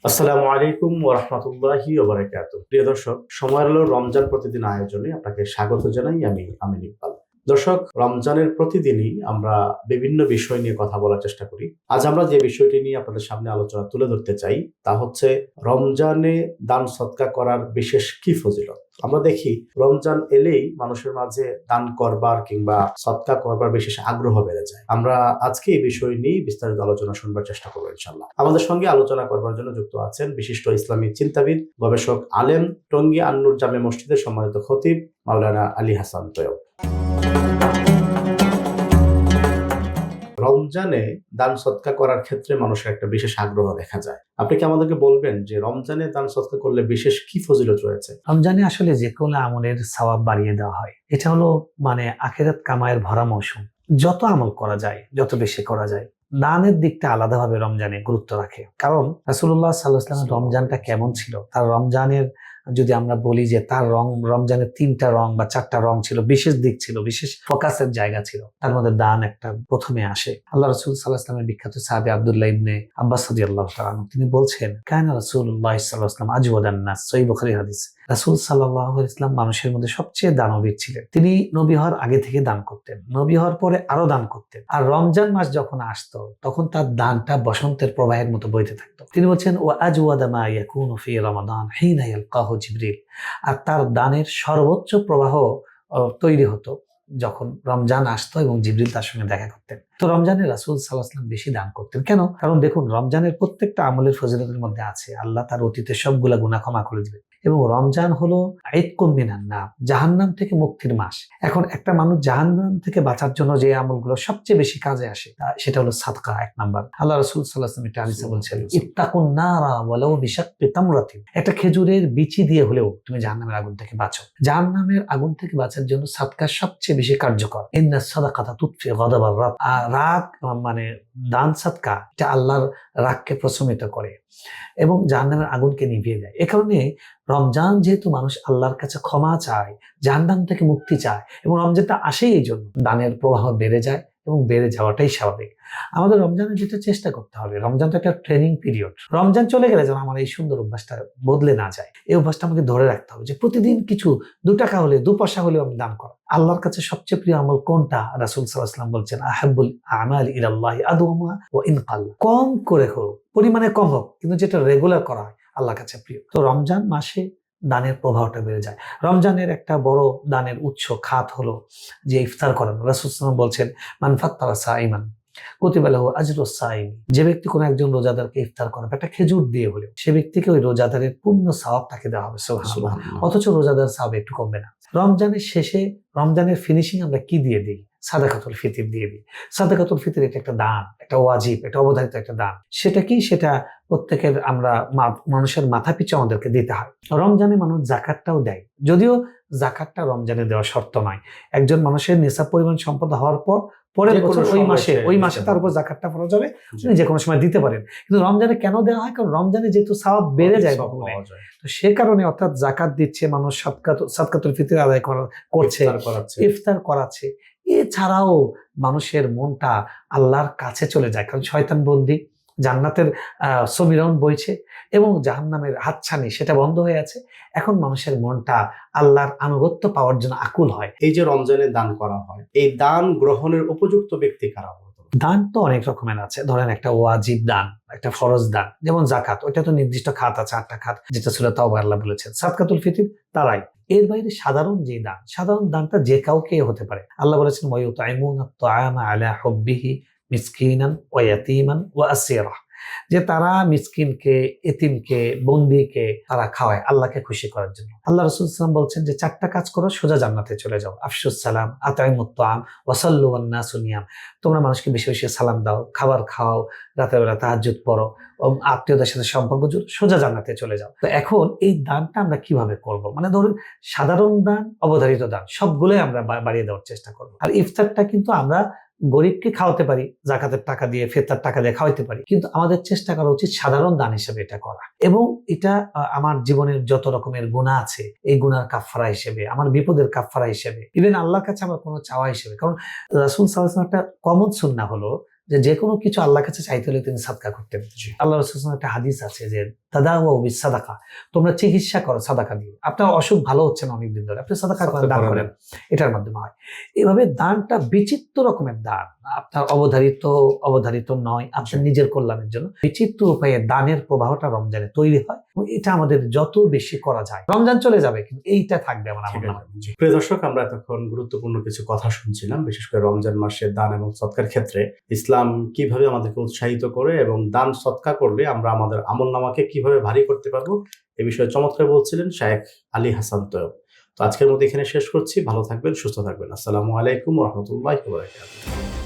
আসসালামু আলাইকুম ওয়া রাহমাতুল্লাহি ওয়া বারাকাতুহু। প্রিয় দর্শক, সময়ের আলো রমজান প্রতিদিন আয়োজনে আপনাকে স্বাগত জানাই। আমি আমিন ইকবাল। দর্শক, রমজানের প্রতিদিনই আমরা বিভিন্ন বিষয় নিয়ে কথা বলার চেষ্টা করি। আজ আমরা যে বিষয়টি নিয়ে আপনাদের সামনে আলোচনা তুলে ধরতে চাই তা হচ্ছে রমজানে দান সদকা করার বিশেষ কি ফজিলত। আমরা দেখি রমজান এলেই মানুষের মাঝে দান করবার কিংবা সদকা করবার বিশেষ আগ্রহ বেড়ে যায়। আমরা আজকে এই বিষয় নিয়ে বিস্তারিত আলোচনা শুনবার চেষ্টা করবো ইনশাআল্লাহ। আমাদের সঙ্গে আলোচনা করবার জন্য যুক্ত আছেন বিশিষ্ট ইসলামী চিন্তাবিদ, গবেষক, আলেম, টঙ্গী আন-নূর জামে মসজিদের সম্মানিত খতিব মাওলানা আলী হাসান তৈয়ব। রমজানে দান সদকা করার ক্ষেত্রে মানুষের একটা বিশেষ আগ্রহ দেখা যায়। আপনি কি আমাদেরকে বলবেন যে রমজানে দান সদকা করলে বিশেষ কি ফজিলত রয়েছে? রমজানে আসলে যে কোনো আমলের সওয়াব বাড়িয়ে দেওয়া হয়। এটা হলো আখিরাত কামায়ের ভরা মৌসুম। যত আমল করা যায়, যত বেশি করা যায়, দানের দিকটা আলাদাভাবে রমজানে গুরুত্ব রাখে। কারণ রাসূলুল্লাহ সাল্লাল্লাহু আলাইহি ওয়াসাল্লামের রমজানটা কেমন ছিল, তার রমজানের যদি আমরা বলি যে তার রমজানের 3টা রং বা 4টা রং ছিল, বিশেষ দিক ছিল, বিশেষ ফোকাসের জায়গা ছিল। তার মধ্যে দান একটা প্রথমে আসে। আল্লাহ রাসূল সাল্লাল্লাহু আলাইহি ওয়াসাল্লামের বিখ্যাত সাহাবী আব্দুল্লাহ ইবনে আব্বাস রাদিয়াল্লাহু তাআলা আনহু তিনি বলছেন, কানা রাসূলুল্লাহ সাল্লাল্লাহু আলাইহি ওয়াসাল্লাম আজওয়াদান নাস। সহিহ বুখারী হাদিস। রাসূল সাল্লাল্লাহু আলাইহি ওয়াসাল্লাম মানুষের মধ্যে সবচেয়ে দানবীর ছিলেন। তিনি নবী হওয়ার আগে থেকে দান করতেন, নবী হওয়ার পরে আরো দান করতেন। আর রমজান মাস যখন আসতো তখন তার দানটা বসন্তের প্রবাহের মতো বইতে থাকতো। তিনি বলছেন, ওয়া আজওয়াদা মা ইয়াকুনু ফি রমাদান হিনা ইয়ালকাহু জিবরিল। আর তার দানের সর্বোচ্চ প্রবাহ তৈরি হতো যখন রমজান আসতো এবং জিবরিল তার সঙ্গে দেখা করতেন। তো রমজানে রাসূল সাল্লাল্লাহু আলাইহি ওয়াসাল্লাম বেশি দান করতেন। কেন? কারণ দেখুন, রমজানের প্রত্যেকটা আমলের ফজিলতের মধ্যে আছে আল্লাহ তার অতীতের সবগুলা গুনাহ ক্ষমা করে দিবেন। এবং রমজান হলো ইতকুম মিনান নার, জাহান্নাম থেকে মুক্তির মাস। এখন একটা মানুষ জাহান্নাম থেকে বাঁচার জন্য যে আমলগুলো সবচেয়ে বেশি কাজে আসে সেটা হলো সাদকা, 1 নাম্বার। আল্লাহ রাসূল সাল্লাল্লাহু আলাইহি ওয়াসাল্লাম এটা হাদিসে বলছেন, ইত্তাকুন নারা ওয়ালাউ বিশাক্কি তামরাতিন। একটা খেজুরের বিচি দিয়ে হলেও তুমি জাহান্নামের আগুন থেকে বাঁচো। জাহান্নামের আগুন থেকে বাঁচার জন্য সাদকা সবচেয়ে বেশি কার্যকর। ইন্নাস সাদাকাতা তুতফি গাদাবার রাব। রাগ দান সাদকা এটা আল্লাহর রাগকে প্রশমিত করে এবং জাহান্নামের আগুনকে নিভিয়ে দেয়। এ কারণে রমজান যেহেতু মানুষ আল্লাহর কাছে ক্ষমা চায়, জাহান্নাম থেকে মুক্তি চায়, এবং রমজানটা আসেই এই জন্য দানের প্রবাহ বেড়ে যায় এবং বেড়ে যাওয়াটাই স্বাভাবিক। আমাদের রমজানে যেটা চেষ্টা করতে হবে, রমজান তো একটা ট্রেনিং পিরিয়ড। রমজান চলে গেলে যেন আমার এই সুন্দর অভ্যাসটা বদলে না যায়, এই অভ্যাসটা আমাকে ধরে রাখতে হবে যে প্রতিদিন কিছু 2 টাকা হলে 2 পয়সা হলেও আমি দান করা। আল্লাহর কাছে সবচেয়ে প্রিয় আমল কোনটা? রাসূল সাল্লাল্লাহু আলাইহি ওয়াসাল্লাম বলছেন, আহাব্বুল আমাল ইলাল্লাহি আদওয়ামুহা ওয়া ইন কাল্লা। কম করে হোক, পরিমাণে কম হোক, কিন্তু যেটা রেগুলার করা হয় আল্লাহর কাছে প্রিয়। তো রমজান মাসে দানের প্রভাবটা বেড়ে যায়। রমজানের একটা বড় দানের উৎস খাত হলো যে ইফতার করানো। রাসূল সাল্লাল্লাহু আলাইহি ওয়াসাল্লাম বলছেন, মান ফাত্তারা সাইমান কুতিবা লাহু আজরুস সাইম। যে ব্যক্তি কোনো একজন রোজাদারকে ইফতার করাবে একটা খেজুর দিয়ে হলেও, সে ব্যক্তিকে ওই রোজাদারের পূর্ণ সওয়াব তাকে দেওয়া হবে। সুবহানাল্লাহ। অথচ রোজাদার সওয়াব একটু কমবে না। রমজানের শেষে, রমজানের ফিনিশিং আমরা কি দিয়ে দিই? সাদাকাতুল ফিতর দিয়ে দিই। সাদাকাতুল ফিতর এটা একটা দান, একটা ওয়াজিব, একটা অবধারিত একটা দান। সেটা কি? সেটা প্রত্যেকের মানুষের মাথা পিছু আমাদেরকে দিতে হয়। রমজানে মানুষ যাকাতটাও দেয়, যদিও যাকাতটা রমজানে দেওয়া শর্ত নয়। একজন মানুষের নিসাব পরিমাণ সম্পদ হওয়ার পর পরের বছর ওই মাসে তার উপর যাকাতটা ফরজ হবে, তিনি যে কোনো সময় দিতে পারেন। কিন্তু রমজানে কেন দেওয়া হয়? কারণ রমজানে যেহেতু সওয়াব বেড়ে যায়, তো সে কারণে, অর্থাৎ যাকাত দিচ্ছে মানুষ, সাদকাতুল ফিতর আদায় করছে, ইফতার করাচ্ছে। এছাড়াও মানুষের মনটা আল্লাহর কাছে চলে যায়, কারণ শয়তান বন্দী, জান্নাতের সমীরণ বইছে এবং জাহান্নামের হাতছানি সেটা বন্ধ হয়ে আছে। এখন মানুষের মনটা আল্লাহর আনুগত্য পাওয়ার জন্য আকুল হয়। এই যে রমজানে দান করা হয়, এই দান গ্রহণের উপযুক্ত ব্যক্তি কারা? দান তো অনেক রকমের আছে। ধরেন একটা ওয়াজিব দান, একটা ফরজ দান, যেমন জাকাত, ওইটা তো নির্দিষ্ট খাত আছে, 8টা খাত, যেটা সূরা তাওবা আল্লাহ বলেছেন। সাদকাতুল ফিতর তারাই। এর বাইরে সাধারণ যে দান, সাধারণ দানটা যে কাউকে হতে পারে। আল্লাহ বলেছেন, ওয়া ইউতঈমুনা আত-তাআমা আলা হুব্বিহি মিসকিনান ওয়া ইয়াতীমান ওয়া আসীরা। যে তারা মিসকিনকে, এতিমকে, বন্দীকে তারা খাওয়ায় আল্লাহকে খুশি করার জন্য। আল্লাহ রাসূল সাল্লাল্লাহু আলাইহি ওয়াসাল্লাম বলছেন যে 4টা কাজ করো, সোজা জান্নাতে চলে যাও। আফশুস সালাম, আতঈমুত তাআম, ওয়া সাল্লু ওয়ান নাসু নিয়াম। তোমরা মানুষকে বেশি বেশি সালাম দাও, খাবার খাওয়াও, রাতের বেলা তাহাজ্জুদ পড়ো, আত্মীয়দের সাথে সম্পর্ক জুড়ো, সোজা জান্নাতে চলে যাও। তো এখন এই দানটা আমরা কিভাবে করব? ধরুন, সাধারণ দান, অবধারিত দান সবগুলোই আমরা বাড়িয়ে দেওয়ার চেষ্টা করব। আর ইফতারটা কিন্তু আমরা গরিবকে খাওয়াতে পারি, জাকাতের টাকা দিয়ে, ফেতরার টাকা দিয়ে খাওয়াইতে পারি, কিন্তু আমাদের চেষ্টা করা উচিত সাধারণ দান হিসেবে এটা করা। এবং এটা আমার জীবনের যত রকমের গুনাহ আছে, এই গুনার কাফফারা হিসেবে, আমার বিপদের কাফফারা হিসেবে, ইভেন আল্লাহর কাছে আমার কোনো চাওয়া হিসেবে। কারণ রাসূল সাল্লাল্লাহু আলাইহি ওয়াসাল্লাম একটা কমন সুন্নাহ হলো যে কোনো কিছু আল্লাহর কাছে চাইতে হলে তিনি সাদকা করতেন। আল্লাহ রাসূল সাল্লাল্লাহু আলাইহি ওয়াসাল্লাম একটা হাদিস আছে যে তাদাওয়াউ বিসাদাকা, তোমরা চিকিৎসা করো সাদাকা দিয়ে। আপনার অসুখ ভালো হচ্ছে না অনেকদিন ধরে, আপনি সাদাকা করেন, দান করেন, এটার মাধ্যমে হয়। এভাবে দানটা বিচিত্র রকমের দান, আপনার অবধারিত নয়, আপনার নিজের কল্যাণের জন্য বিচিত্র উপায়ে দানের প্রবাহটা রমজানে তৈরি হয়। এটা আমাদের যত বেশি করা যায়, রমজান চলে যাবে কিন্তু এইটা থাকবে আমার আমল নামায়। প্রিয় দর্শক, আমরা এতক্ষণ গুরুত্বপূর্ণ কিছু কথা শুনছিলাম, বিশেষ করে রমজান মাসে দান এবং সদকার ক্ষেত্রে ইসলাম কিভাবে আমাদেরকে উৎসাহিত করে এবং দান সদকা করলে আমরা আমাদের আমল নামাকে কিভাবে ভারী করতে পারবো এ বিষয়ে চমৎকার বলছিলেন শায়েখ আলী হাসান তৈয়ব। তো আজকের মতো এখানে শেষ করছি। ভালো থাকবেন, সুস্থ থাকবেন। আসসালামু আলাইকুম ওয়া রাহমাতুল্লাহি ওয়া বারাকাতুহু।